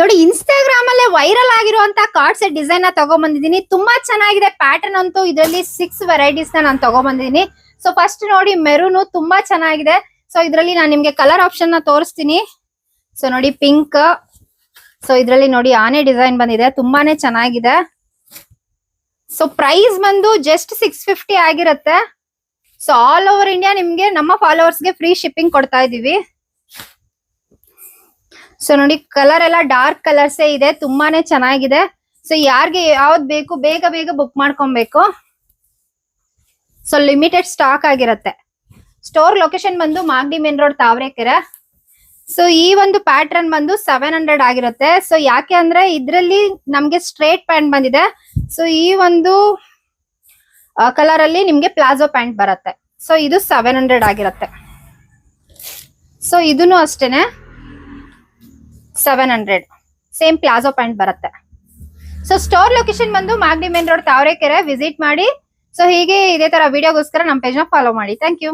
ನೋಡಿ ಇನ್ಸ್ಟಾಗ್ರಾಮ್ ಅಲ್ಲೇ ವೈರಲ್ ಆಗಿರುವಂತ ಕಾರ್ಡ್ ಸೆಟ್ ಡಿಸೈನ್ ನ ತಗೊಂಡ್ಬಂದಿದ್ದೀನಿ. ತುಂಬಾ ಚೆನ್ನಾಗಿದೆ ಪ್ಯಾಟರ್ನ್ ಅಂತೂ. ಇದರಲ್ಲಿ 6 ವೆರೈಟೀಸ್ ನ ನಾನು ತಗೊಂಡ್ಬಂದಿದ್ದೀನಿ. ಸೊ ಫಸ್ಟ್ ನೋಡಿ ಮೆರೂನ್ ತುಂಬಾ ಚೆನ್ನಾಗಿದೆ. ಸೊ ಇದರಲ್ಲಿ ನಾನು ನಿಮ್ಗೆ ಕಲರ್ ಆಪ್ಷನ್ ನ ತೋರಿಸ್ತೀನಿ. ಸೊ ನೋಡಿ ಪಿಂಕ್. ಸೊ ಇದರಲ್ಲಿ ನೋಡಿ ಆನೆ ಡಿಸೈನ್ ಬಂದಿದೆ, ತುಂಬಾನೇ ಚೆನ್ನಾಗಿದೆ. ಸೊ ಪ್ರೈಸ್ ಬಂದು ಜಸ್ಟ್ 650 ಆಗಿರುತ್ತೆ. ಸೊ ಆಲ್ ಓವರ್ ಇಂಡಿಯಾ ನಿಮ್ಗೆ ನಮ್ಮ ಫಾಲೋವರ್ಸ್ ಗೆ ಫ್ರೀ ಶಿಪ್ಪಿಂಗ್ ಕೊಡ್ತಾ ಇದೀವಿ. ಸೊ ನೋಡಿ ಕಲರ್ ಎಲ್ಲ ಡಾರ್ಕ್ ಕಲರ್ಸ್ ಇದೆ, ತುಂಬಾನೇ ಚೆನ್ನಾಗಿದೆ. ಸೊ ಯಾರಿಗೆ ಯಾವ್ದು ಬೇಕು ಬೇಗ ಬೇಗ ಬುಕ್ ಮಾಡ್ಕೊಬೇಕು. ಸೊ ಲಿಮಿಟೆಡ್ ಸ್ಟಾಕ್ ಆಗಿರುತ್ತೆ. ಸ್ಟೋರ್ ಲೊಕೇಶನ್ ಬಂದು Magadi main road Tavarekere. So ಈ ಒಂದು ಪ್ಯಾಟರ್ನ್ ಬಂದು 700 ಆಗಿರುತ್ತೆ. ಸೊ ಯಾಕೆ ಅಂದ್ರೆ ಇದ್ರಲ್ಲಿ ನಮ್ಗೆ ಸ್ಟ್ರೇಟ್ ಪ್ಯಾಂಟ್ ಬಂದಿದೆ. ಸೊ ಈ ಒಂದು ಕಲರ್ ಅಲ್ಲಿ ನಿಮ್ಗೆ ಪ್ಲಾಜೋ ಪ್ಯಾಂಟ್ ಬರುತ್ತೆ. ಸೊ ಇದು 700 ಆಗಿರುತ್ತೆ. ಸೊ ಇದನ್ನು ಅಷ್ಟೇನೆ 700 ಸೇಮ್ ಪ್ಲಾಜೋ ಪ್ಯಾಂಟ್ ಬರುತ್ತೆ. ಸೊ ಸ್ಟೋರ್ ಲೊಕೇಶನ್ ಬಂದು Magadi main road Tavarekere. Visit ಮಾಡಿ. ಸೊ ಹೀಗೆ ಇದೇ ತರ ವಿಡಿಯೋಗೋಸ್ಕರ ನಮ್ಮ ಪೇಜ್ ನ ಫಾಲೋ ಮಾಡಿ. Thank you.